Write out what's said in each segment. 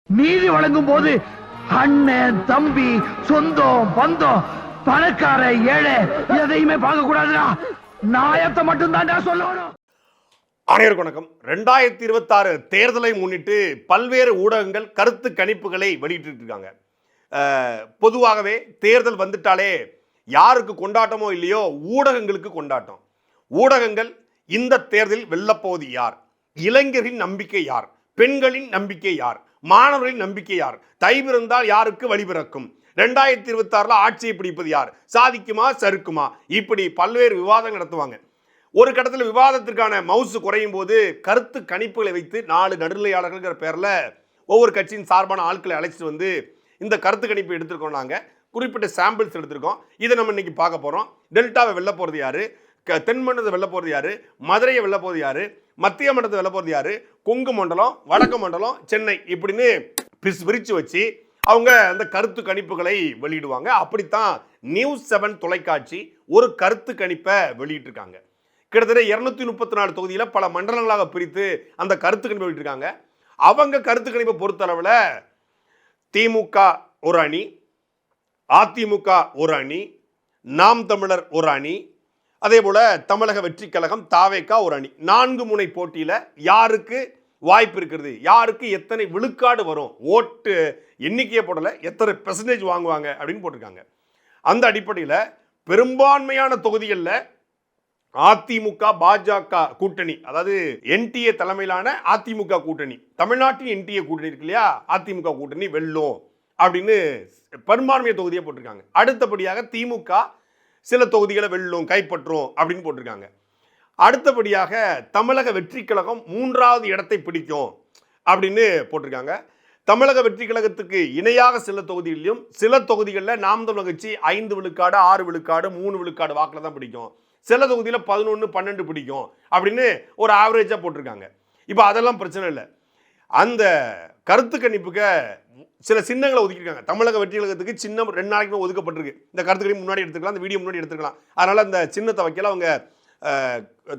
நீதி வழங்கும் போது அண்ணன் தம்பி சொந்தம் பந்தம் பணக்கார ஏழை எதையுமே பார்க்க கூடாதுடா. நியாயத்தை மட்டும் தான் சொல்லணும். அனைவருக்கும் வணக்கம். 2026 தேர்தலை முன்னிட்டு பல்வேறு ஊடகங்கள் கருத்து கணிப்புகளை வெளியிட்டு இருக்காங்க. பொதுவாகவே தேர்தல் வந்துட்டாலே யாருக்கு கொண்டாட்டமோ இல்லையோ ஊடகங்களுக்கு கொண்டாட்டம். ஊடகங்கள் இந்த தேர்தலில் வெல்லப்போவது யார், இளைஞர்களின் நம்பிக்கை யார், பெண்களின் நம்பிக்கை யார், மாணவர்களின் நம்பிக்கை யார், தை பிறந்தால் யாருக்கு வழி பிறக்கும், 2026 ஆட்சியை பிடிப்பது யார், சாதிக்குமா சறுக்குமா, இப்படி பல்வேறு விவாதங்கள் நடத்துவாங்க. ஒரு கட்டத்தில் விவாதத்திற்கான மவுசு குறையும் போது கருத்து கணிப்புகளை வைத்து 4 நடுநிலையாளர்கள் பேரில் ஒவ்வொரு கட்சியின் சார்பான ஆட்களை அழைச்சிட்டு வந்து இந்த கருத்து கணிப்பு எடுத்துருக்கோம். நாங்கள் குறிப்பிட்ட சாம்பிள்ஸ் எடுத்திருக்கோம். இதை நம்ம இன்னைக்கு பார்க்க போகிறோம். டெல்டாவை வெல்ல போகிறது யாரு, தென்மண்டலத்தை வெல்ல போகிறது யாரு, மதுரையை வெல்ல போகிறது யாரு, மத்திய மண்டலத்தை வெல்ல போகிறது யாரு, கொங்கு மண்டலம், வடக்கு மண்டலம், சென்னை, இப்படின்னு பிரித்து வச்சு அவங்க அந்த கருத்து கணிப்புகளை வெளியிடுவாங்க. அப்படித்தான் நியூஸ் 7 தொலைக்காட்சி ஒரு கருத்து கணிப்பை வெளியிட்டிருக்காங்க. கிட்டத்தட்ட 234 தொகுதியில் பல மண்டலங்களாக பிரித்து அந்த கருத்து கணிப்பை வெளியிட்டிருக்காங்க. அவங்க கருத்து கணிப்பை பொறுத்தளவில் திமுக ஒரு அணி, அதிமுக ஒரு அணி, நாம் தமிழர் ஒரு அணி, அதே போல தமிழக வெற்றி கழகம் தாவேகா ஒரு அணி. 4 முனை போட்டியில் யாருக்கு வாய்ப்பு இருக்கிறது, யாருக்கு எத்தனை விழுக்காடு வரும், ஓட்டு எண்ணிக்கையை போடல, எத்தனை பெர்சன்டேஜ் வாங்குவாங்க அப்படின்னு போட்டிருக்காங்க. அந்த அடிப்படையில் பெரும்பான்மையான தொகுதிகளில் அதிமுக பாஜக கூட்டணி, அதாவது என்டிஏ தலைமையிலான அதிமுக கூட்டணி, தமிழ்நாட்டின் என்டிஏ கூட்டணி இருக்கு இல்லையா, அதிமுக கூட்டணி வெல்லும் அப்படின்னு பெரும்பான்மைய தொகுதியை போட்டிருக்காங்க. அடுத்தபடியாக திமுக சில தொகுதிகளை வெல்லும், கைப்பற்றும் அப்படின்னு போட்டிருக்காங்க. அடுத்தபடியாக தமிழக வெற்றி கழகம் 3வது இடத்தை பிடிக்கும் அப்படின்னு போட்டிருக்காங்க. தமிழக வெற்றி கழகத்துக்கு இணையாக சில தொகுதிகளிலும் சில தொகுதிகளில் நாம் தமிழர் கட்சி 5 விழுக்காடு 6 விழுக்காடு 3 விழுக்காடு வாக்கில் தான் பிடிக்கும், சில தொகுதியில் 11 12 பிடிக்கும் அப்படின்னு ஒரு ஆவரேஜாக போட்டிருக்காங்க. இப்போ அதெல்லாம் பிரச்சனை இல்லை. அந்த கருத்து கணிப்புக்கு சில சின்னங்களை ஒதுக்கியிருக்காங்க. தமிழக வெற்றி கழகத்துக்கு சின்னம் 2 நாளைக்கு ஒதுக்கப்பட்டிருக்கு. இந்த கருத்து கணிப்பு முன்னாடி எடுத்துக்கலாம், இந்த வீடியோ முன்னாடி எடுத்துக்கலாம். அதனால் அந்த சின்னத்தை வைக்கல. அவங்க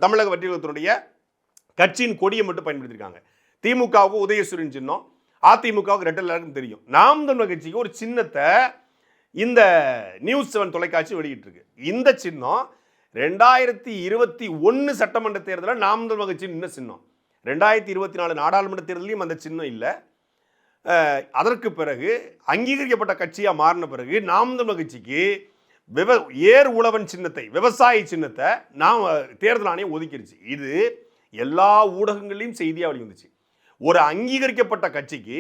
தமிழக வெற்றி கழகத்தினுடைய கட்சியின் கொடியை மட்டும் பயன்படுத்தியிருக்காங்க. திமுகவுக்கு உதயசூரியன் சின்னம், அதிமுகவுக்கு ரெட்டை எல்லாருக்கும் தெரியும். நாம் தமிழர் கட்சிக்கு ஒரு சின்னத்தை இந்த நியூஸ் 7 தொலைக்காட்சி வெளியிட்டிருக்கு. இந்த சின்னம் 2021 சட்டமன்ற தேர்தலில் நாம் தமிழர் கட்சி நின்ன சின்னம். 2024 நாடாளுமன்ற தேர்தலையும் அந்த சின்னம் இல்லை. அதற்கு பிறகு அங்கீகரிக்கப்பட்ட கட்சியாக மாறின பிறகு நாம் தமிழர் கட்சிக்கு ஏர் உழவன் சின்னத்தை, விவசாய சின்னத்தை நாம் தேர்தல் ஆணையம் ஒதுக்கிடுச்சு. இது எல்லா ஊடகங்களையும் செய்தியாக வெளிவந்துச்சு. ஒரு அங்கீகரிக்கப்பட்ட கட்சிக்கு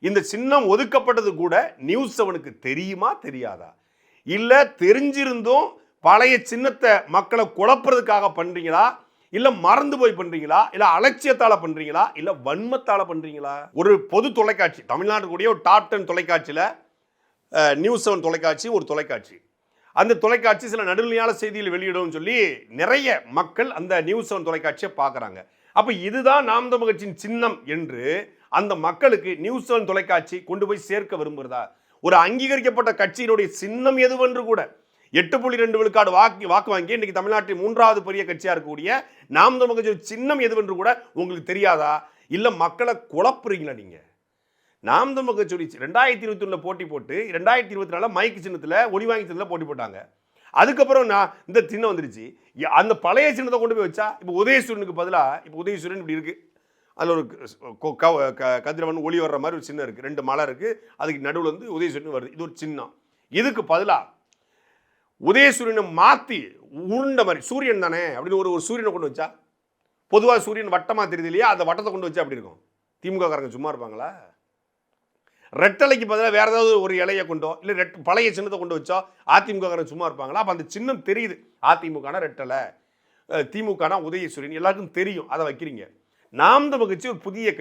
இந்த சின்னம் ஒதுக்கப்பட்டது கூட நியூஸ் 7க்கு தெரியுமா தெரியாதா, இல்லை தெரிஞ்சிருந்தும் பழைய சின்னத்தை மக்களை குழப்புறதுக்காக பண்றீங்களா, இல்ல மறந்து போய் பண்றீங்களா, இல்ல அலட்சியத்தால பண்றீங்களா, இல்ல வன்மத்தால பண்றீங்களா? ஒரு பொது தொலைக்காட்சி, தமிழ்நாட்டுக்குரிய ஒரு டாப் 10 தொலைக்காட்சியில் நியூஸ் 7 தொலைக்காட்சி ஒரு தொலைக்காட்சி. அந்த தொலைக்காட்சி சில நடுநிலையான செய்தியில் வெளியிடும் சொல்லி நிறைய மக்கள் அந்த நியூஸ் 7 தொலைக்காட்சியை பார்க்குறாங்க. அப்போ இதுதான் நாம் தமிழர் கட்சியின் சின்னம் என்று அந்த மக்களுக்கு நியூஸ் 7 தொலைக்காட்சி கொண்டு போய் சேர்க்க விரும்புகிறதா? ஒரு அங்கீகரிக்கப்பட்ட கட்சியினுடைய சின்னம் எதுவென்று கூட 8.2 விழுக்காடு வாக்கு வாங்கி இன்னைக்கு தமிழ்நாட்டில் 3வது பெரிய கட்சியாக இருக்கக்கூடிய நாம் தமிழர் கட்சி சின்னம் எதுவென்று கூட உங்களுக்கு தெரியாதா? இல்லை மக்களை குழப்புறீங்களா? நீங்கள் நாம் தமிழர் கட்சி 2021 போட்டி போட்டு 2024 மைக்கு சின்னத்தில் ஒளிவாங்கி சின்னத்தில் போட்டி போட்டாங்க. அதுக்கப்புறம் இந்த சின்னம் வந்துருச்சு. அந்த பழைய சின்னத்தை கொண்டு போய் வச்சா இப்போ உதயசூரனுக்கு பதிலாக இப்போ உதயசூரன் இப்படி இருக்குது, அதில் ஒரு கதிரவன் ஒளி வர்ற மாதிரி ஒரு சின்னம் இருக்குது, 2 மலை இருக்குது, அதுக்கு நடுவில் வந்து உதயசூரன் வருது. இது ஒரு சின்னம். இதுக்கு பதிலாக உதயசூரியனை மாற்றி உருண்ட மாதிரி சூரியன் தானே அப்படின்னு ஒரு சூரியனை கொண்டு வச்சா, பொதுவாக சூரியன் வட்டமாக தெரியுது இல்லையா, அந்த வட்டத்தை கொண்டு வச்சா அப்படி இருக்கும். திமுக காரங்க சும்மா இருப்பாங்களா? ரெட்டலைக்கு பதிலாக வேற ஏதாவது ஒரு இலையை கொண்டோ இல்லை பழைய சின்னத்தை கொண்டு வச்சோ அதிமுக காரங்க சும்மா இருப்பாங்களா? அப்போ அந்த சின்னம் தெரியுது, அதிமுகனா ரெட்டலை, திமுகனா உதயசூரியன், எல்லாருக்கும் தெரியும். அதை வைக்கிறீங்க. நாம் தமிழர் கட்சி ஒரு புதிய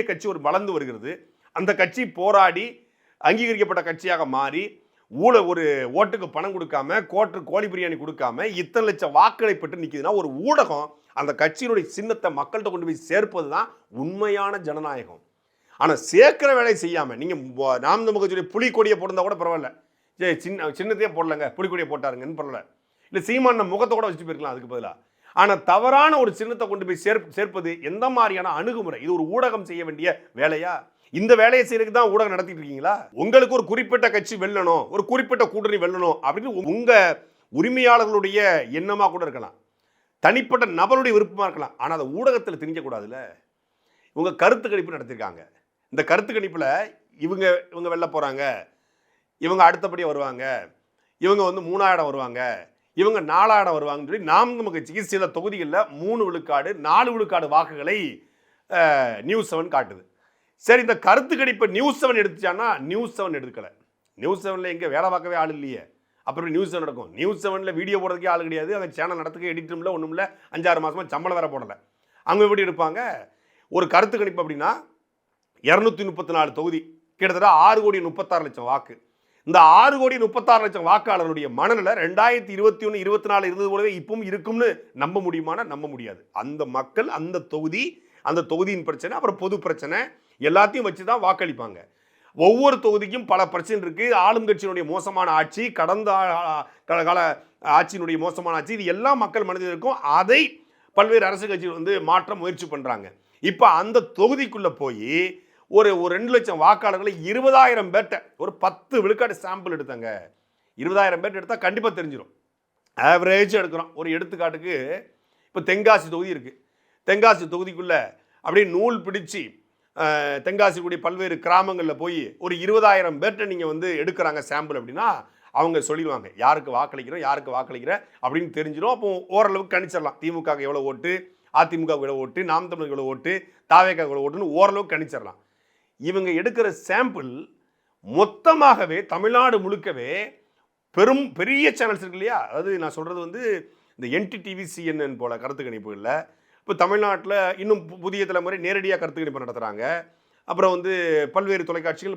கட்சி, ஒரு வளர்ந்து வருகிறது. அந்த கட்சி போராடி அங்கீகரிக்கப்பட்ட கட்சியாக மாறி ஒரு ஓட்டுக்கு பணம் கொடுக்காம, கோழி பிரியாணி கொடுக்காம இத்தனை லட்சம் வாக்குகளை பெற்று நிற்குதுன்னா ஒரு ஊடகம் அந்த கட்சியினுடைய சின்னத்தை மக்கள்கிட்ட கொண்டு போய் சேர்ப்பது தான் உண்மையான ஜனநாயகம். ஆனால் சேர்க்கிற வேலையை செய்யாமல் நீங்கள் நாம் தமிழர் கட்சியுடைய புலிக்கொடியை போட்டிருந்தா கூட பரவாயில்ல, சின்னத்தையே போடலங்க, புலிக்கொடியை போட்டாருங்கன்னு பரவாயில்ல, இல்லை சீமான முகத்தை கூட வச்சுட்டு போயிருக்கலாம் அதுக்கு பதிலாக. ஆனால் தவறான ஒரு சின்னத்தை கொண்டு போய் சேர்ப்பது எந்த மாதிரியான அணுகுமுறை? இது ஒரு ஊடகம் செய்ய வேண்டிய வேலையா? இந்த வேலையை செய்யறதுக்கு தான் ஊடகம் நடத்திட்டு இருக்கீங்களா? உங்களுக்கு ஒரு குறிப்பிட்ட கட்சி வெல்லணும், ஒரு குறிப்பிட்ட கூட்டணி வெல்லணும் அப்படின்னு உங்க உரிமையாளர்களுடைய எண்ணமா கூட இருக்கலாம், தனிப்பட்ட நபருடைய விருப்பமா இருக்கலாம். ஆனால் அதை ஊடகத்தில் திணிக்கக்கூடாதுல்ல. இவங்க கருத்து கணிப்பு நடத்திருக்காங்க. இந்த கருத்து கணிப்பில் இவங்க இவங்க வெளில போகிறாங்க, இவங்க அடுத்தபடியாக வருவாங்க, இவங்க வந்து 3ஆம் இடம் வருவாங்க, இவங்க 4ஆம் இடம் வருவாங்கன்னு சொல்லி நமக்கு சிகிச்சை தொகுதிகளில் 3 விழுக்காடு 4 விழுக்காடு வாக்குகளை நியூஸ் 7 காட்டுது. சரி, இந்த கருத்து கணிப்பை நியூஸ் 7 எடுத்துச்சான்னா நியூஸ் 7 எடுக்கலை. நியூஸ் 7ல் எங்கே வேலை பார்க்கவே ஆள் இல்லையே, அப்புறம் நியூஸ் 7 நடக்கும். நியூஸ் 7ல் வீடியோ போடுறதுக்கே ஆள் கிடையாது, அங்கே சேனல் நடத்துக்க எடிட்டரும் இல்லை, ஒன்றும் இல்லை, 5-6 மாதமாக சம்பளம் வேற போடலை. அங்கே எப்படி எடுப்பாங்க? ஒரு கருத்து கணிப்பு அப்படின்னா 234 தொகுதி, கிட்டத்தட்ட 6,36,00,000 வாக்கு. இந்த 6,36,00,000 வாக்காளர்களுடைய மனநிலை 2021-24 இருந்தது போலவே இப்பவும் இருக்கும்னு நம்ப முடியுமானா நம்ப முடியாது. அந்த மக்கள் அந்த தொகுதி, அந்த தொகுதியின் பிரச்சனை, அப்புறம் பொது பிரச்சனை எல்லாத்தையும் வச்சு தான் வாக்களிப்பாங்க. ஒவ்வொரு தொகுதிக்கும் பல பிரச்சனை இருக்கு. ஆளும் கட்சியினுடைய மோசமான ஆட்சி, கடந்த கால ஆட்சியினுடைய மோசமான ஆட்சி, இது எல்லாம் மக்கள் மனதில் இருக்கும். அதை பல்வேறு அரசு கட்சிகள் வந்து மாற்ற முயற்சி பண்றாங்க. இப்போ அந்த தொகுதிக்குள்ள போய் ஒரு 2 லட்சம் வாக்காளர்களை 20,000 பேர்ட்ட ஒரு 10 விழுக்காடு சாம்பிள் எடுத்தாங்க. 20,000 பேர்ட்ட எடுத்தால் கண்டிப்பாக தெரிஞ்சிடும். ஆவரேஜ் எடுக்கிறோம். ஒரு எடுத்துக்காட்டுக்கு இப்போ தென்காசி தொகுதி இருக்கு. தென்காசி தொகுதிக்குள்ள அப்படியே நூல் பிடிச்சி தென்காசி கூடிய பல்வேறு கிராமங்களில் போய் ஒரு 20,000 பேர்ட்ட நீங்கள் வந்து எடுக்கிறாங்க சாம்பிள் அப்படின்னா அவங்க சொல்லிடுவாங்க யாருக்கு வாக்களிக்கிறோம், யாருக்கு வாக்களிக்கிற அப்படின்னு தெரிஞ்சிடும். அப்போ ஓரளவுக்கு கணிச்சிடலாம். திமுக எவ்வளோ ஓட்டு, அதிமுக எவ்வளோ ஓட்டு, நாம் தமிழர் எவ்வளோ ஓட்டு, தாவேக எவ்வளோ ஓட்டுன்னு ஓரளவுக்கு கணிச்சிடலாம். இவங்க எடுக்கிற சாம்பிள் மொத்தமாகவே தமிழ்நாடு முழுக்கவே பெரிய சேனல்ஸ் இருக்கு இல்லையா, அதாவது நான் சொல்கிறது வந்து இந்த NTTV CNN போல கருத்து கணிப்புகளில் இப்போ தமிழ்நாட்டில் இன்னும் புதிய தலைமுறை நேரடியாக கருத்து கணிப்பு நடத்துகிறாங்க. அப்புறம் வந்து பல்வேறு தொலைக்காட்சிகள்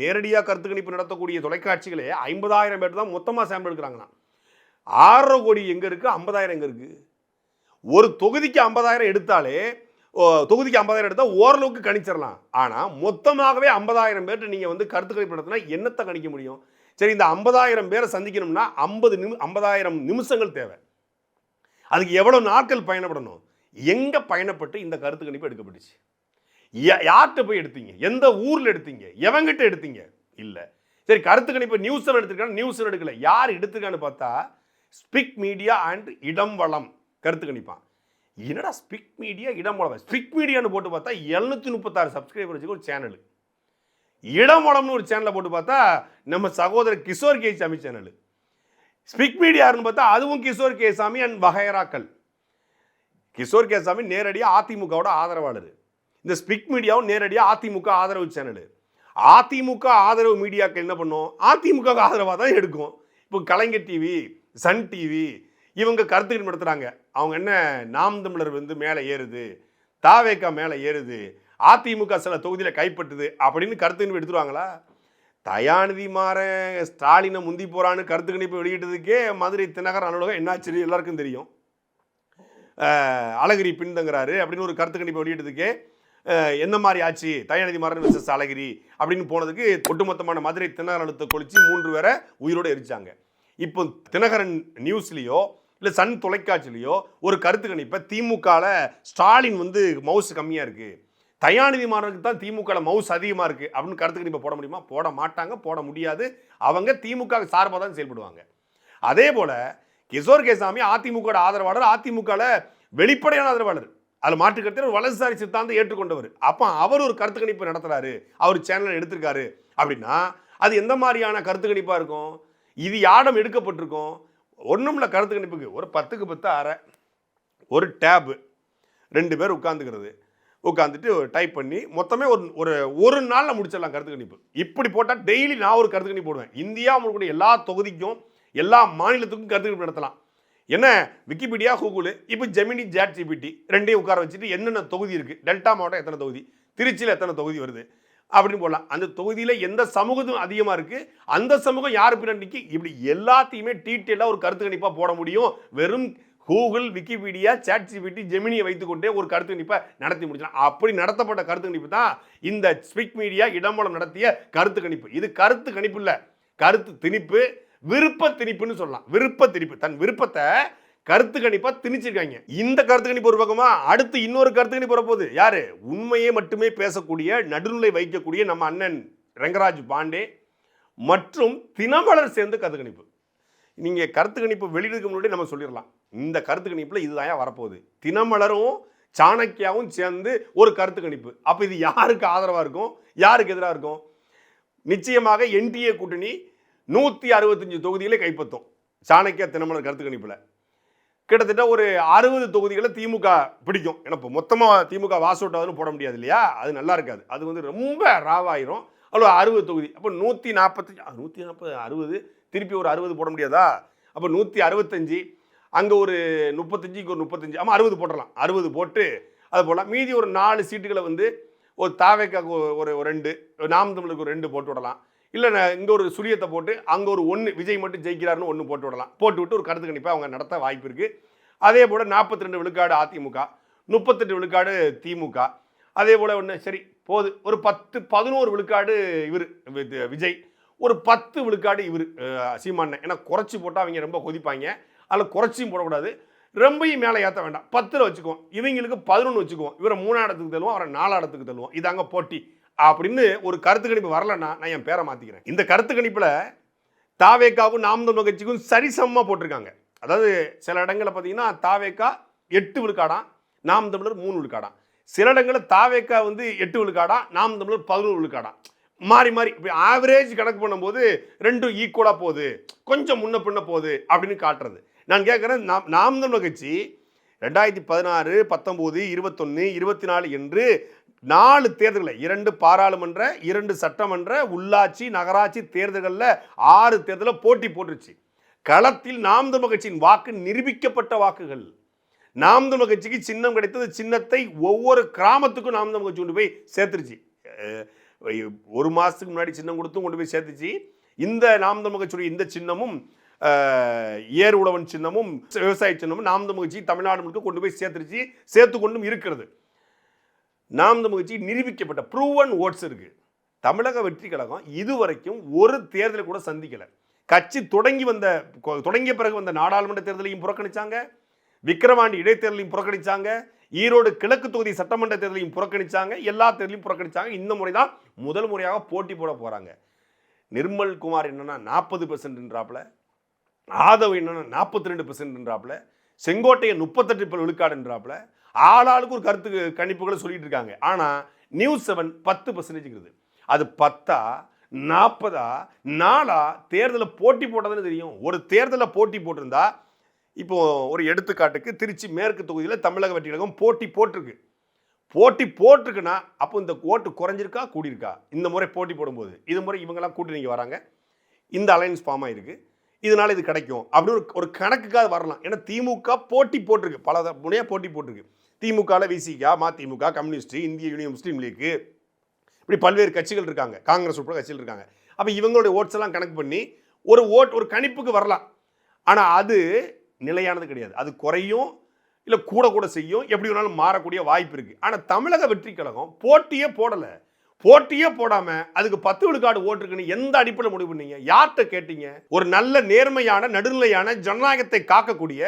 நேரடியாக கருத்து கணிப்பு நடத்தக்கூடிய தொலைக்காட்சிகளே 50,000 பேர் தான் மொத்தமாக சாம்பிள் எடுக்கிறாங்கன்னா 6.5 கோடி எங்கே இருக்குது, 50,000 எங்கே இருக்குது? ஒரு தொகுதிக்கு 50,000 எடுத்தாலே, தொகுதிக்கு 50,000 எடுத்தால் ஓரளவுக்கு கணிச்சிடலாம். ஆனால் மொத்தமாகவே 50,000 பேர்கிட்ட நீங்கள் வந்து கருத்து கணிப்பு நடத்தினா என்னத்தை கணிக்க முடியும்? சரி, இந்த 50,000 பேரை சந்திக்கணும்னா 50,000 நிமிஷங்கள் தேவை. அதுக்கு எவ்வளோ நாட்கள் பயணப்படணும்? எங்கே பயணப்பட்டு இந்த கருத்து கணிப்பு எடுக்கப்பட்டுச்சு? யார்கிட்ட போய் எடுத்தீங்க? எந்த ஊரில் எடுத்தீங்க? எவங்கிட்ட எடுத்தீங்க? இல்லை. சரி, கருத்து கணிப்பு நியூஸ் எடுத்துருக்காங்க, நியூஸ் எடுக்கல, யார் எடுத்துருக்கான்னு பார்த்தா ஸ்பிக் மீடியா அண்ட் இடம் வளம் கருத்து கணிப்பான். என்னடா ஸ்பிக் மீடியா இடம் வளம்? ஸ்பிக் மீடியான்னு போட்டு பார்த்தா 736 சப்ஸ்கிரைபர் வச்சுக்க ஒரு சேனல். இடம் வளம்னு ஒரு சேனலை போட்டு பார்த்தா நம்ம சகோதரர் கிஷோர் கேசாமி சேனல். ஸ்பிக் மீடியான்னு பார்த்தா அதுவும் கிஷோர் கேசாமி அண்ட் வகையராக்கள். கிஷோர் கேசாமி நேரடியாக அதிமுகவோட ஆதரவாளர். இந்த ஸ்பிக் மீடியாவும் நேரடியாக அதிமுக ஆதரவு சேனல். அதிமுக ஆதரவு மீடியாக்கள் என்ன பண்ணும்? அதிமுக ஆதரவாக தான் எடுக்கும். இப்போ கலைஞர் டிவி, சன் டிவி இவங்க கருத்துக்கள் நடத்துகிறாங்க. அவங்க என்ன நாம் தமிழர் வந்து மேலே ஏறுது, தாவேக்கா மேலே ஏறுது, அதிமுக சில தொகுதியில் கைப்பற்றுது அப்படின்னு கருத்து எடுத்துருவாங்களா? தயாநிதி மாறன் ஸ்டாலினை முந்தி போகிறான்னு கருத்து கணிப்பு வெளியிட்டதுக்கே மதுரை தினகர் அலுவலகம் என்னாச்சு எல்லாருக்கும் தெரியும். அழகிரி பின்தங்குறாரு அப்படின்னு ஒரு கருத்து கணிப்பு வெளியிட்டதுக்கே எந்த மாதிரி ஆச்சு, தயாநிதி மாறன் வெர்சஸ் அழகிரி அப்படின்னு போனதுக்கு ஒட்டுமொத்தமான மதுரை தினகரன் அழுத்த கொளிச்சு 3 பேரை உயிரோடு எரிச்சாங்க. இப்போ தினகரன் நியூஸ்லேயோ இல்லை சன் தொலைக்காட்சியிலையோ ஒரு கருத்து கணிப்பை திமுகவில் ஸ்டாலின் வந்து மவுஸ் கம்மியாக இருக்குது, தயாநிதி மாறனுக்கு தான் திமுக மவுஸ் அதிகமாக இருக்குது அப்படின்னு கருத்து கணிப்பை போட முடியுமா? போட மாட்டாங்க, போட முடியாது. அவங்க திமுக சார்பாக தான் செயல்படுவாங்க. அதே போல் கிஷோர் கேசாமி அதிமுக ஆதரவாளர், அதிமுகவில் வெளிப்படையான ஆதரவாளர், அதில் மாற்றுக்கருத்தில் ஒரு வலதுசாரி சித்தாந்தம் ஏற்றுக்கொண்டவர். அப்போ அவர் ஒரு கருத்து கணிப்பு நடத்துகிறாரு, அவர் சேனல் எடுத்திருக்காரு அப்படின்னா அது எந்த மாதிரியான கருத்து கணிப்பாக இருக்கும்? இது யாரிடம் எடுக்கப்பட்டிருக்கும்? ஒன்றும் இல்லை, கருத்து கணிப்புக்கு ஒரு 10க்கு 10 அறை, ஒரு டேபு, 2 பேர் உட்காந்துட்டு டைப் பண்ணி மொத்தமே ஒரு நாளில் முடிச்சிடலாம் கருத்து கணிப்பு. இப்படி போட்டால் டெய்லி நான் ஒரு கருத்து கணிப்பு போடுவேன். இந்தியா முழுக்க எல்லா தொகுதிக்கும் எல்லா மாநிலத்துக்கும் கருத்து கணிப்பு நடத்தலாம். என்ன விக்கிபீடியா, கூகுள், இப்போ ஜெமினி, ChatGPT ரெண்டையும் உட்கார வச்சுட்டு என்னென்ன தொகுதி இருக்குது, டெல்டா மாவட்டம் எத்தனை தொகுதி, திருச்சியில் எத்தனை தொகுதி வருது அப்படின்னு போடலாம். அந்த தொகுதியில் எந்த சமூகம் அதிகமாக இருக்குது, அந்த சமூகம் யார் பின்னாடிக்கு, இப்படி எல்லாத்தையுமே டீட்டெயிலாக ஒரு கருத்து கணிப்பாக போட முடியும். வெறும் கூகுள், விக்கிபீடியா, ChatGPT, ஜெமினியை வைத்துக்கொண்டே ஒரு கருத்து கணிப்பை நடத்தி முடிச்சலாம். அப்படி நடத்தப்பட்ட கருத்து கணிப்பு தான் இந்த ஸ்பிக் மீடியா இடமலம் நடத்திய கருத்து கணிப்பு. இது கருத்து கணிப்பு இல்லை, கருத்து திணிப்பு, விருப்ப திணிப்புன்னு சொல்லலாம். விருப்ப திணிப்பு, தன் விருப்பத்தை கருத்து கணிப்பா திணிச்சிருக்காங்க. இந்த கருத்து கணிப்பு ஒரு பக்கமா, அடுத்து இன்னொரு கருத்து கணிப்பு வரப்போகுது. யாரு? உண்மையை மட்டுமே பேசக்கூடிய, நடுநிலை வைக்கக்கூடிய நம்ம அண்ணன் ரங்கராஜ் பாண்டே மற்றும் தினமலர் சேர்ந்து கருத்து கணிப்பு. நீங்க கருத்து கணிப்பு வெளியிடுறதுக்கு முன்னாடி நம்ம சொல்லிடலாம், இந்த கருத்து கணிப்புல இதுதான் வரப்போகுது. தினமலரும் சாணக்கியாவும் சேர்ந்து ஒரு கருத்து கணிப்பு. அப்ப இது யாருக்கு ஆதரவா இருக்கும், யாருக்கு எதிராக இருக்கும்? நிச்சயமாக என்டிஏ கூட்டணி 165 தொகுதிகளை கைப்பற்றும். சாணக்கியா தினமலர் கருத்து கணிப்புல கிட்டத்தட்ட ஒரு 60 தொகுதிகளை திமுக பிடிக்கும். ஏன்னா இப்போ மொத்தமாக திமுக வாஸ் அவுட் ஆகுதுன்னு போட முடியாது இல்லையா, அது நல்லா இருக்காது. அது வந்து ரொம்ப ராவாயிரும். அவ்வளோ 60 தொகுதி, அப்போ 140 60 திருப்பி ஒரு 60 போட முடியாதா? அப்போ 165, அங்கே ஒரு 35, இங்கே ஒரு 35, ஆமாம் 60 போடலாம். 60 போட்டு அது போடலாம். மீதி ஒரு 4 சீட்டுகளை வந்து ஒரு தாவேக்காக்கு ஒரு 2, நாம் தமிழுக்கு ஒரு 2 போட்டு விடலாம். இல்லை இங்கே ஒரு சுழியத்தை போட்டு அங்கே ஒரு 1 விஜய் மட்டும் ஜெயிக்கிறாருன்னு 1 போட்டு விடலாம். போட்டு விட்டு ஒரு கருத்து கணிப்பை அவங்க நடத்த வாய்ப்பு இருக்குது. அதே போல் 42 விழுக்காடு அதிமுக, 38 விழுக்காடு திமுக. அதே போல் ஒன்று சரி போகுது, ஒரு 10-11 விழுக்காடு இவர் விஜய், ஒரு 10 விழுக்காடு இவர் சீமானன். ஏன்னா குறைச்சி போட்டால் அவங்க ரொம்ப கொதிப்பாங்க, அதில் குறைச்சியும் போடக்கூடாது, ரொம்பையும் மேலே ஏற்ற வேண்டாம். 10 வச்சுக்குவோம், இவங்களுக்கு 11 வச்சுக்குவோம். இவரை 3 இடத்துக்கு தள்ளுவோம், அவரை 4 இடத்துக்கு தள்ளுவோம். இதாங்க போட்டி அப்படின்னு ஒரு கருத்து கணிப்பு வரலன்னா நான் என் பேரை மாற்றிக்கிறேன். இந்த கருத்து கணிப்பில் தாவேக்காவும் நாம் தமிழர் கட்சிக்கும் சரிசமமாக போட்டிருக்காங்க. அதாவது சில இடங்களில் பார்த்தீங்கன்னா தாவேக்கா 8 விழுக்காடாம், நாம் தமிழர் 3 விழுக்காடாம். சில இடங்களில் தாவேக்கா வந்து 8 விழுக்காடாம், நாம் தமிழர் 11 விழுக்காடாம். மாறி மாறி இப்போ ஆவரேஜ் கணக்கு பண்ணும்போது ரெண்டும் ஈக்குவலாக போகுது, கொஞ்சம் முன்ன பின்ன போகுது அப்படின்னு காட்டுறது. நான் கேட்குறேன், நாம் தமிழர் கட்சி 2016, 19, 21, 24 என்று 4 தேர்தல்களை, 2 பாராளுமன்ற, 2 சட்டமன்ற, உள்ளாட்சி, நகராட்சி தேர்தல்களில் 6 தேர்தலை போட்டி போட்டுருச்சு. களத்தில் நாம் தமிழர் கட்சியின் வாக்கு நிரூபிக்கப்பட்ட வாக்குகள். நாம் தமிழர் கட்சிக்கு சின்னம் கிடைத்தது. சின்னத்தை ஒவ்வொரு கிராமத்துக்கும் நாம் தமிழர் கட்சி கொண்டு போய் சேர்த்துருச்சு. 1 மாதத்துக்கு முன்னாடி சின்னம் கொடுத்தும் கொண்டு போய் சேர்த்துச்சு. இந்த நாம் தமிழர் கட்சியுடைய இந்த சின்னமும் ஏர் உழவன் சின்னமும் விவசாய சின்னமும் நாம் தமிழர் கட்சி தமிழ்நாடு முழுக்க கொண்டு போய் சேர்த்துருச்சு, சேர்த்து கொண்டும் இருக்கிறது. நாம் தமிழர் கட்சி நிரூபிக்கப்பட்ட ப்ரூவன் ஓட்ஸ் இருக்கு. தமிழக வெற்றி கழகம் இதுவரைக்கும் ஒரு தேர்தலை கூட சந்திக்கல. கட்சி தொடங்கிய பிறகு வந்த நாடாளுமன்ற தேர்தலையும் புறக்கணிச்சாங்க, விக்கிரவாண்டி இடைத்தேர்தலையும் புறக்கணிச்சாங்க, ஈரோடு கிழக்கு தொகுதி சட்டமன்ற தேர்தலையும் புறக்கணிச்சாங்க, எல்லா தேர்தலையும் புறக்கணிச்சாங்க. இந்த முறை தான் முதல் முறையாக போட்டி போட போறாங்க. நிர்மல் குமார் என்னன்னா 40%, ஆதவ் என்னன்னா 42%, செங்கோட்டையன் 38 விழுக்காடுன்றாப்புல. ஆளாளுக்கு ஒரு கருத்து கணிப்புகளை சொல்லிட்டு இருக்காங்க. ஆனால் நியூஸ் 7 10% இருக்குது. அது 10, 40, 4 தேர்தலில் போட்டி போட்டதுன்னு தெரியும். ஒரு தேர்தலில் போட்டி போட்டிருந்தா, இப்போ ஒரு எடுத்துக்காட்டுக்கு திருச்சி மேற்கு தொகுதியில் தமிழக வெற்றி கழகம் போட்டி போட்டிருக்குன்னா அப்போ இந்த ஓட்டு குறைஞ்சிருக்கா கூடியிருக்கா? இந்த முறை போட்டி போடும்போது இது முறை இவங்கெல்லாம் கூட்டணிக்கு வராங்க, இந்த அலையன்ஸ் ஃபார்ம் ஆயிருக்கு, இதனால இது கிடைக்கும் அப்படின்னு ஒரு கணக்குக்காக வரலாம். ஏன்னா திமுக போட்டி போட்டிருக்கு, பல முறையாக போட்டி போட்டிருக்கு. திமுகவில் விசிகா, மதிமுக, கம்யூனிஸ்ட், இந்திய யூனியன் முஸ்லீம் லீக், இப்படி பல்வேறு கட்சிகள் இருக்காங்க, காங்கிரஸ் உட்பட கட்சிகள் இருக்காங்க. அப்போ இவங்களுடைய ஓட்ஸ் எல்லாம் கணக்கு பண்ணி ஒரு கணிப்புக்கு வரலாம். ஆனால் அது நிலையானது கிடையாது. அது குறையும், இல்லை கூட செய்யும், எப்படி வேணாலும் மாறக்கூடிய வாய்ப்பு இருக்கு. ஆனால் தமிழக வெற்றி கழகம் போட்டியே போடாம அதுக்கு 10 விழுக்காடு ஓட்டுருக்குன்னு எந்த அடிப்படையில் முடிவு பண்ணீங்க? யார்கிட்ட கேட்டீங்க? ஒரு நல்ல நேர்மையான நடுநிலையான ஜனநாயகத்தை காக்கக்கூடிய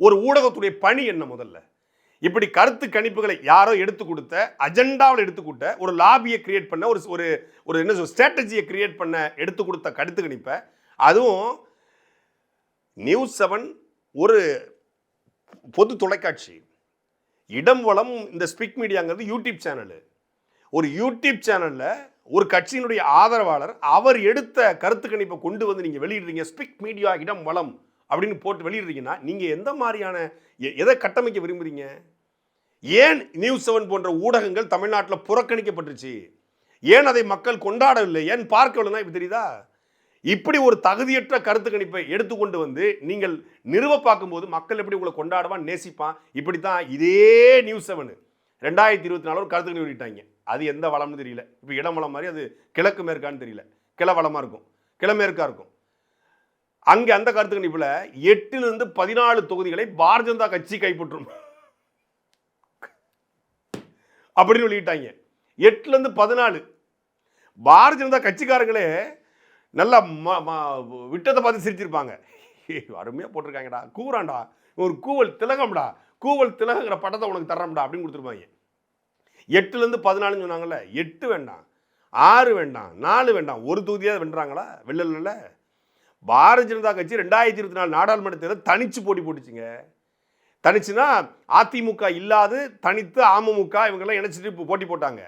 ஒரு ஊடகத்துடைய பணி என்ன? முதல்ல இப்படி கருத்து கணிப்புகளை யாரோ எடுத்து கொடுத்த, அஜெண்டாவில் எடுத்து கொடுத்த, ஒரு லாபியை கிரியேட் பண்ண, ஒரு என்ன ஸ்ட்ராட்டஜியை கிரியேட் பண்ண எடுத்து கொடுத்த கருத்து கணிப்பை, அதுவும் நியூஸ் 7 ஒரு பொது தொலைக்காட்சி, இடம் வளம் இந்த ஸ்பிக் மீடியாங்கிறது யூடியூப் சேனலு. ஒரு யூடியூப் சேனலில் ஒரு கட்சியினுடைய ஆதரவாளர் அவர் எடுத்த கருத்து கணிப்பை கொண்டு வந்து நீங்கள் வெளியிடுறீங்க, ஸ்பிக் மீடியா இடம் வளம் அப்படின்னு போட்டு வெளியிடுறீங்கன்னா நீங்கள் எந்த மாதிரியான எதை கட்டமைக்க விரும்புகிறீங்க? ஏன் நியூஸ் 7 போன்ற ஊடகங்கள் தமிழ்நாட்டில் புறக்கணிக்கப்பட்டுருச்சு? ஏன் அதை மக்கள் கொண்டாடவில்லை? ஏன் பார்க்கவில்லைன்னா இப்போ தெரியுதா? இப்படி ஒரு தகுதியற்ற கருத்து கணிப்பை எடுத்துக்கொண்டு வந்து நீங்கள் நிறுவ பார்க்கும்போது மக்கள் எப்படி உங்களை கொண்டாடுவான், நேசிப்பான்? இப்படித்தான் இதே நியூஸ் 7 2024 ஒரு கருத்து கணிப்பு வெளியிட்டாங்க. அது எந்த வளம்னு தெரியல. இப்போ இடம் வளம் மாதிரி அது கிழக்கு மேற்கான்னு தெரியல, கிள வளமாக இருக்கும், கிளமேற்கா இருக்கும். அங்கே அந்த கருத்து கணிப்பில் 8 to 14 தொகுதிகளை பாரதிய ஜனதா கட்சி கைப்பற்றும் அப்படின்னு வெளியிட்டாங்க. 8 to 14 பாரதிய ஜனதா கட்சிக்காரங்களே நல்லா விட்டத்தை பார்த்து சிரிச்சிருப்பாங்க. அருமையாக போட்டிருக்காங்கடா, கூறாண்டா, ஒரு கூவல் திலகம்டா, கூவல் திலகங்கிற பட்டத்தை உனக்கு தர்றோம்டா அப்படின்னு கொடுத்துருப்பாங்க. 8லேருந்து 14 சொன்னாங்கல்ல, 8 வேண்டாம், 6 வேண்டாம், 4 வேண்டாம், ஒரு தொகுதியாவது வென்றாங்களா? வெள்ளல. பாரதிய ஜனதா கட்சி 2024 நாடாளுமன்ற தேர்தல் தனிச்சு போட்டி போட்டுச்சுங்க. தனிச்சுன்னா அதிமுக இல்லாது தனித்து அமமுக இவங்கெல்லாம் இணைச்சிட்டு போட்டி போட்டாங்க.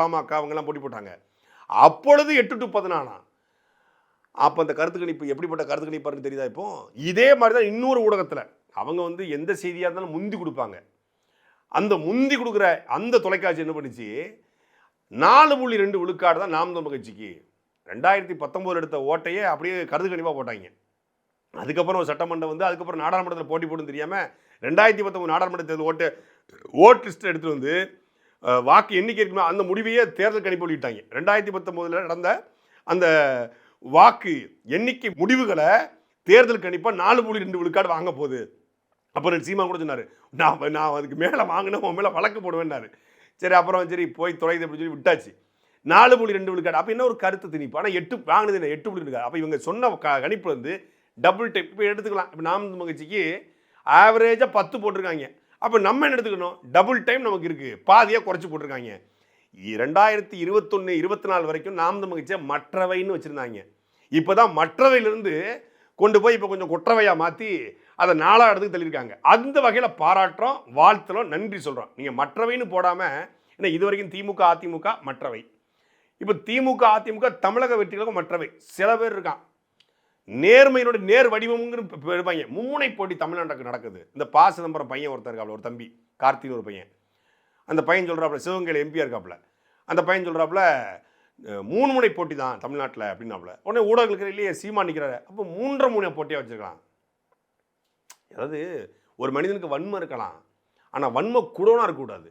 பாமக அவங்கெல்லாம் போட்டி போட்டாங்க. அப்பொழுது 8 to 14. அப்போ அந்த கருத்து கணிப்பு எப்படிப்பட்ட கருத்து கணிப்பாருன்னு தெரியுதா? இப்போ இதே மாதிரி தான் இன்னொரு ஊடகத்தில் அவங்க வந்து எந்த செய்தியாக இருந்தாலும் முந்தி கொடுப்பாங்க. அந்த முந்தி கொடுக்குற அந்த தொலைக்காட்சி என்ன பண்ணிச்சு, 4.2 விழுக்காடு தான் நாம் தமிழர் கட்சிக்கு 2019 எடுத்த ஓட்டையே அப்படியே கருத்து கணிப்பாக போட்டாங்க. அதுக்கப்புறம் சட்டமன்றம் வந்து அதுக்கப்புறம் நாடாளுமன்றத்தில் போட்டி போடும் தெரியாமல் 2019 நாடாளுமன்ற தேர்தல் ஓட் லிஸ்ட்டை எடுத்துகிட்டு வந்து வாக்கு எண்ணிக்கை இருக்குமே அந்த முடிவையே தேர்தல் கணிப்பு வெளியிட்டாங்க. 2019 நடந்த அந்த வாக்கு எண்ணிக்கை முடிவுகளை தேர்தல் கணிப்பாக 4.2 விழுக்காடு வாங்க போகுது. அப்புறம் சீமா கூட சொன்னார், நான் அதுக்கு மேலே வாங்கினா உன் மேலே வழக்கு போடுவேன்னாரு. சரி அப்புறம் சரி போய் தொலைது அப்படின்னு சொல்லி விட்டாச்சு. 4.2 விழுக்காடு. அப்போ என்ன ஒரு கருத்து திணிப்பு. ஆனால் 8 வாங்கினது என்ன 8 விழுக்காடு. அப்போ இவங்க சொன்ன கணிப்பு வந்து டபுள் டைப். இப்போ எடுத்துக்கலாம். இப்போ நாம் மகிழ்ச்சிக்கு ஆவரேஜாக 10 போட்டிருக்காங்க. அப்போ நம்ம என்ன எடுத்துக்கணும், டபுள் டைம் நமக்கு இருக்குது, பாதியாக குறைச்சி போட்டிருக்காங்க. 2021-24 வரைக்கும் நாம் மகிழ்ச்சியை மற்றவைன்னு வச்சுருந்தாங்க. இப்போ தான் மற்றவையிலிருந்து கொண்டு போய் இப்போ கொஞ்சம் கொற்றவையாக மாற்றி அதை 4ஆம் இடத்துக்கு தள்ளியிருக்காங்க. அந்த வகையில் பாராட்டுறோம், வாழ்த்துறோம், நன்றி சொல்கிறோம். நீங்கள் மற்றவைன்னு போடாமல், ஏன்னா இது வரைக்கும் திமுக அதிமுக மற்றவை, இப்போ திமுக அதிமுக தமிழக வெற்றிகளுக்கும் மற்றவை. சில பேர் இருக்கான் நேர்மையினோட நேர் வடிவம்ங்கிற இருப்பாங்க. மும்முனை போட்டி தமிழ்நாட்டுக்கு நடக்குது. இந்த ப. சிதம்பரம் பையன் ஒருத்தர் இருக்காப்புல, ஒரு தம்பி கார்த்தின்னு ஒரு பையன். அந்த பையன் சொல்கிறாப்புல, சிவகங்கையில் எம்பியாக இருக்காப்புல, அந்த பையன் சொல்கிறாப்புல 3 முனை போட்டி தான் தமிழ்நாட்டில் அப்படின்னாப்புல. உடனே ஊடகங்களுக்கு இல்லையே சீமா நிற்கிறாரு, அப்போ 3.5 முனை போட்டியாக வச்சுருக்கலாம். அதாவது ஒரு மனிதனுக்கு வன்மை இருக்கலாம், ஆனால் வன்மை கூடவனாக இருக்கக்கூடாது.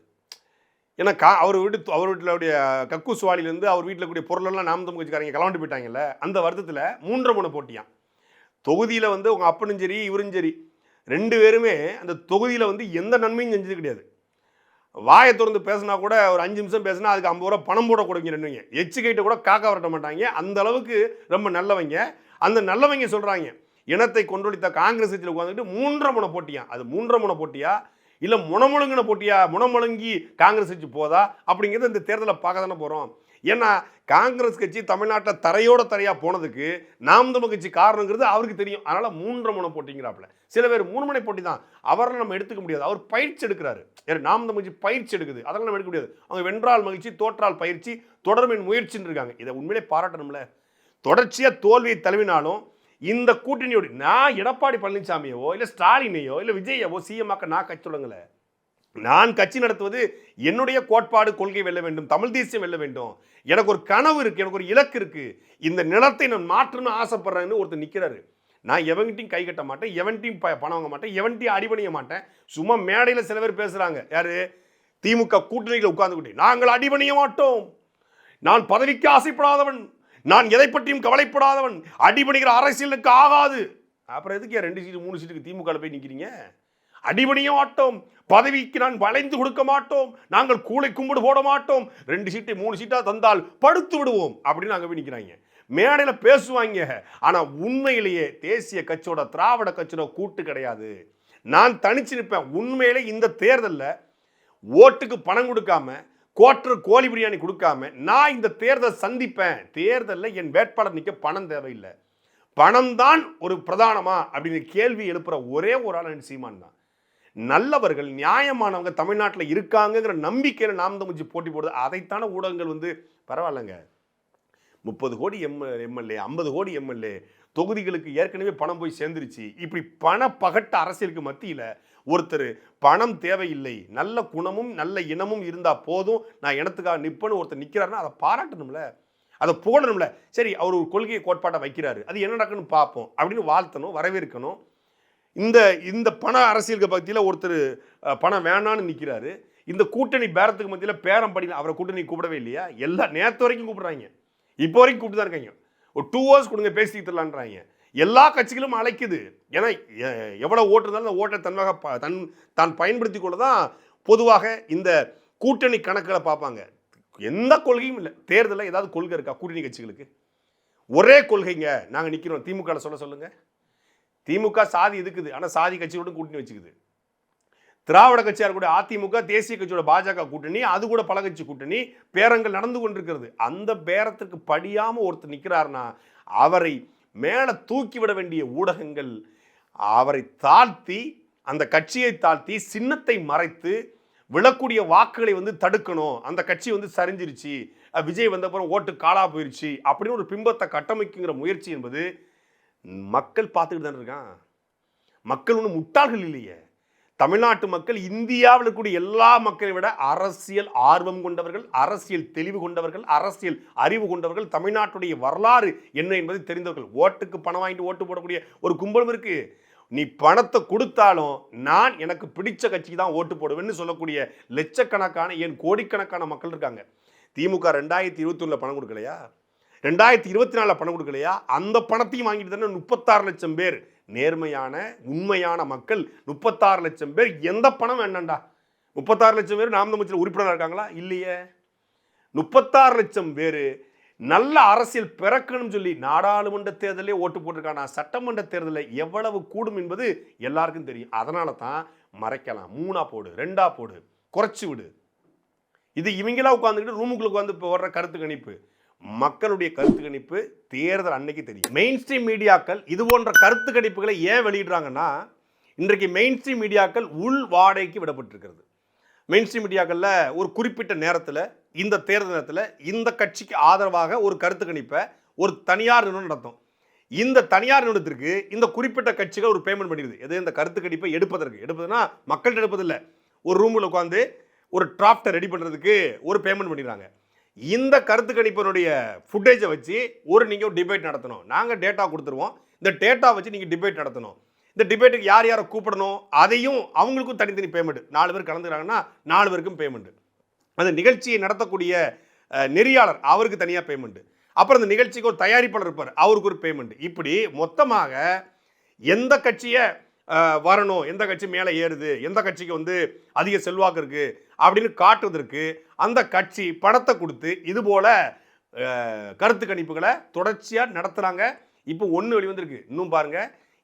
ஏன்னா அவர் வீட்டுடைய கக்கூஸ் வாலிலேருந்து அவர் வீட்டில் கூடிய பொருளெல்லாம் நாம் தமிழ் கட்சிக்காரங்க கலவாண்டு போயிட்டாங்கல்ல, அந்த வருத்தத்தில் 3.5 முனை போட்டியான். தொகுதியில் வந்து உங்கள் அப்பனும் சரி இவரும் சரி 2 பேருமே அந்த தொகுதியில் வந்து எந்த நன்மையும் செஞ்சது கிடையாது. வாயை திறந்து பேசினா கூட ஒரு 5 நிமிஷம் பேசினா அதுக்கு 50 ரூபா பணம் போட கொடுங்க. ரெண்டுவங்க எச்சுக்கிட்ட கூட காக்கா வரட்ட மாட்டாங்க. அந்த அளவுக்கு ரொம்ப நல்லவங்க. அந்த நல்லவங்க சொல்கிறாங்க, இனத்தை கொண்டொழித்த காங்கிரஸ் கட்சியில் உட்காந்துட்டு 3.5 முனை போட்டியா. அது 3.5 முனை போட்டியா இல்லை முனமுழுங்கின போட்டியா? முனமுழுங்கி காங்கிரஸ் கட்சி போதா அப்படிங்கிறது இந்த தேர்தலை பார்க்க தானே போகிறோம். ஏன்னா காங்கிரஸ் கட்சி தமிழ்நாட்டில் தரையோட தரையாக போனதுக்கு நாம் தமிழ் கட்சி காரணங்கிறது அவருக்கு தெரியும். அதனால் 3.5 முனை போட்டிங்கிறாப்புல. சில பேர் 3 முனை போட்டி தான், அவரை நம்ம எடுத்துக்க முடியாது. அவர் பயிற்சி எடுக்கிறாரு. நாம் தமிழ் கட்சி பயிற்சி எடுக்குது, அதெல்லாம் நம்ம எடுக்க முடியாது. அவங்க வென்றால் மகிழ்ச்சி, தோற்றால் பயிற்சி, தொடர்பின் முயற்சின்னு இருக்காங்க. இதை உண்மையிலே பாராட்டணும்ல. தொடர்ச்சியாக தோல்வியை தழுவினாலும் இந்த கூட்டணியோடு நான் எடப்பாடி பழனிசாமியவோ இல்லை ஸ்டாலினையோ இல்லை விஜயவோ சிஎம்மாக்க நான் கட்சி தொடங்கலை. நான் கட்சி நடத்துவது என்னுடைய கோட்பாடு, கொள்கை வெல்ல வேண்டும், தமிழ் தேசியம் வெல்ல வேண்டும். எனக்கு ஒரு கனவு இருக்குது, எனக்கு ஒரு இலக்கு இருக்குது, இந்த நிலத்தை நான் மாற்றணும்னு ஆசைப்படுறேன்னு ஒருத்தர் நிற்கிறாரு. நான் எவன்கிட்டையும் கை கட்ட மாட்டேன், எவன்கிட்டையும் பணம் வாங்க மாட்டேன், எவன்கிட்டையும் அடிபணிய மாட்டேன். சும்மா மேடையில் சில பேர் பேசுகிறாங்க, யார் திமுக கூட்டணியில் உட்கார்ந்துக்கிட்டு நாங்கள் அடிபணிய மாட்டோம், நான் பதவிக்கு ஆசைப்படாதவன், நான் எதை பற்றியும் கவலைப்படாதவன், அடிபணிகிற அரசியலுக்கு ஆகாது. அப்புறம் எதுக்கு 2 சீட்டு 3 சீட்டுக்கு திமுக போய் நிற்கிறீங்க? அடிபணிய மாட்டோம், பதவிக்கு நான் வளைந்து கொடுக்க மாட்டோம், நாங்கள் கூளை கும்பிடு போட மாட்டோம், 2 சீட்டை 3 சீட்டா தந்தால் படுத்து விடுவோம் அப்படின்னு அங்கே போய் நிற்கிறாங்க. மேடையில் பேசுவாங்க, ஆனால் உண்மையிலேயே தேசிய கட்சியோட திராவிட கட்சியோட கூட்டு கிடையாது. நான் தனிச்சு நிற்பேன். உண்மையிலே இந்த தேர்தலில் ஓட்டுக்கு பணம் கொடுக்காம, கோழி பிரியாணி கொடுக்காம நான் இந்த தேர்தல் சந்திப்பேன். தேர்தலில் என் வேட்பாளர் நிற்க பணம் தேவையில்லை, பணம் தான் ஒரு பிரதானமா அப்படின்னு கேள்வி எழுப்புற ஒரே ஒரு ஆள் சீமான் தான். நல்லவர்கள் நியாயமானவங்க தமிழ்நாட்டில் இருக்காங்கிற நம்பிக்கையில் நாம் தமிழ் போட்டி போடுறது. அதைத்தான ஊடகங்கள் வந்து பரவாயில்லைங்க, 30 கோடி எம்எல்ஏ 50 கோடி எம்எல்ஏ தொகுதிகளுக்கு ஏற்கனவே பணம் போய் சேர்ந்துருச்சு. இப்படி பண பகட்ட அரசியலுக்கு மத்தியில் ஒருத்தர் பணம் தேவையில்லை, நல்ல குணமும் நல்ல இனமும் இருந்தால் போதும், நான் இனத்துக்காக நிற்பேன்னு ஒருத்தர் நிற்கிறாருன்னா அதை பாராட்டணும்ல, அதை போடணும்ல. சரி, அவர் ஒரு கொள்கையை கோட்பாட்டை வைக்கிறாரு, அது என்ன நடக்குன்னு பார்ப்போம் அப்படின்னு வாழ்த்தணும், வரவேற்கணும். இந்த பண அரசியலுக்கு பற்றியில் ஒருத்தர் பணம் வேணான்னு நிற்கிறாரு. இந்த கூட்டணி பேரத்துக்கு மத்தியில் பேரம் படியில் அவரை கூட்டணி கூப்பிடவே இல்லையா? நேற்று வரைக்கும் கூப்பிடுறாங்க, இப்போ வரைக்கும் கூப்பிட்டு தான் இருக்காங்க. ஒரு 2 hours கொடுங்க பேசிக்கிட்டு தரலான்றாங்க. எல்லா கட்சிகளும் அழைக்குது. ஏன்னா எவ்வளோ ஓட்டு இருந்தாலும் அந்த ஓட்டை தான் பயன்படுத்தி கொள்ள தான் பொதுவாக இந்த கூட்டணி கணக்குகளை பார்ப்பாங்க. எந்த கொள்கையும் இல்லை. தேர்தலில் ஏதாவது கொள்கை இருக்கா கூட்டணி கட்சிகளுக்கு? ஒரே கொள்கைங்க, நாங்கள் நிற்கிறோம். திமுக சொல்லுங்க, திமுக சாதி இருக்குது, ஆனா சாதி கட்சியோட கூட்டணி வச்சுக்குது. திராவிட கட்சியா கூட அதிமுக, தேசிய கட்சியோட பாஜக கூட்டணி, அது கூட பல கட்சி கூட்டணி, பேரங்கள் நடந்து கொண்டிருக்கிறது. அந்த பேரத்திற்கு படியாம ஒருத்தர் நிற்கிறார்னா அவரை மேல தூக்கி விட வேண்டிய ஊடகங்கள் அவரை தாழ்த்தி, அந்த கட்சியை தாழ்த்தி, சின்னத்தை மறைத்து விழக்கூடிய வாக்குகளை தடுக்கணும். அந்த கட்சி சரிஞ்சிருச்சு, விஜய் வந்த அப்புறம் ஓட்டு காலா போயிருச்சு அப்படின்னு ஒரு பிம்பத்தை கட்டமைக்குங்கிற முயற்சி என்பது மக்கள் பார்த்துக்கிட்டு தானே இருக்கான். மக்கள் ஒன்றும் முட்டாள்கள் இல்லையே. தமிழ்நாட்டு மக்கள் இந்தியாவில் இருக்கக்கூடிய எல்லா மக்களை விட அரசியல் ஆர்வம் கொண்டவர்கள், அரசியல் தெளிவு கொண்டவர்கள், அரசியல் அறிவு கொண்டவர்கள், தமிழ்நாட்டுடைய வரலாறு என்ன என்பதை தெரிந்தவர்கள். ஓட்டுக்கு பணம் வாங்கிட்டு ஓட்டு போடக்கூடிய ஒரு கும்பலும் இருக்கு. நீ பணத்தை கொடுத்தாலும் நான் எனக்கு பிடிச்ச கட்சிக்கு தான் ஓட்டு போடுவேன்னு சொல்லக்கூடிய லட்சக்கணக்கான, ஏன் கோடிக்கணக்கான மக்கள் இருக்காங்க. திமுக 2021 பணம் கொடுக்கலையா, 2024 பணம் கொடுக்கலையா? அந்த பணத்தையும் வாங்கிட்டு தானே 36 லட்சம் பேர் நேர்மையான உண்மையான மக்கள், 36 லட்சம் பேர் எந்த பணம் வேண்டாம்டா. 36 லட்சம் பேர் நாம் தமிழ் உறுப்பினராக இருக்காங்களா? இல்லையே. 36 லட்சம் பேர் நல்ல அரசியல் பிறக்கணும் சொல்லி நாடாளுமன்ற தேர்தலே ஓட்டு போட்டிருக்கானா, சட்டமன்ற தேர்தலில் எவ்வளவு கூடும் என்பது எல்லாருக்கும் தெரியும். அதனால தான் மறைக்கலாம். 3ஆ போடு, 2ஆ போடு, குறைச்சி விடு. இது இவங்களா உட்காந்துக்கிட்டு ரூமுக்குள்ள உட்காந்து இப்போ வர்ற கருத்து கணிப்பு. மக்களுடைய கருத்து கணிப்பு தேர்தல் அன்னைக்கு தெரியும். மெயின் ஸ்ட்ரீம் மீடியாக்கள் இது போன்ற கருத்து கணிப்புகளை ஏன் வெளியிடுறாங்கன்னா, இன்றைக்கு மெயின் ஸ்ட்ரீம் மீடியாக்கள் உள் வாடகைக்கு விடப்பட்டிருக்கிறது. மெயின் ஸ்ட்ரீம் மீடியாக்களில் ஒரு குறிப்பிட்ட நேரத்தில், இந்த தேர்தல் நேரத்தில் இந்த கட்சிக்கு ஆதரவாக ஒரு கருத்து கணிப்பை ஒரு தனியார் நிறுவனம் நடத்தும். இந்த தனியார் நிறுவனத்திற்கு இந்த குறிப்பிட்ட கட்சிகள் ஒரு பேமெண்ட் பண்ணிடுது. எது? இந்த கருத்து கணிப்பை எடுப்பதுன்னா மக்கள்கிட்ட எடுப்பதில்லை, ஒரு ரூமில் உட்காந்து ஒரு டிராஃப்டை ரெடி பண்ணுறதுக்கு ஒரு பேமெண்ட் பண்ணிடுறாங்க. இந்த கருத்து கணிப்பினுடைய ஃபுட்டேஜை வச்சு நீங்கள் ஒரு டிபேட் நடத்தணும். நாங்கள் டேட்டா கொடுத்துருவோம், இந்த டேட்டா வச்சு நீங்கள் டிபேட் நடத்தணும். இந்த டிபேட்டுக்கு யார் யாரை கூப்பிடணும் அதையும் அவங்களுக்கும் தனித்தனி பேமெண்ட். 4 பேர் கலந்துக்கிறாங்கன்னா 4 பேருக்கும் பேமெண்ட். அந்த நிகழ்ச்சியை நடத்தக்கூடிய நெறியாளர் அவருக்கு தனியாக பேமெண்ட். அப்புறம் அந்த நிகழ்ச்சிக்கு ஒரு தயாரிப்பாளர் இருப்பார், அவருக்கு ஒரு பேமெண்ட். இப்படி மொத்தமாக எந்த கட்சியை வரணும், எந்த கட்சி மேலே ஏறுது, எந்த கட்சிக்கு அதிக செல்வாக்கு இருக்குது அப்படின்னு காட்டுவதற்கு அந்த கட்சி பணத்தை கொடுத்து இது போல கருத்து கணிப்புகளை தொடர்ச்சியாக நடத்துகிறாங்க. இப்போ ஒன்று வெளிவந்திருக்கு, இன்னும் பாருங்க,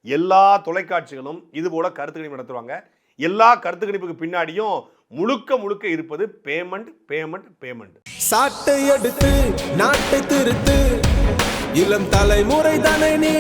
எல்லா தொலைக்காட்சிகளும் இது போல கருத்து கணிப்பு நடத்துவாங்க. எல்லா கருத்து கணிப்புக்கு பின்னாடியும் முழுக்க இருப்பது பேமெண்ட் பேமெண்ட் பேமெண்ட். சாட்டை எடுத்து நாட்டை திருத்து, இளம் தலைமுறை தானே நீ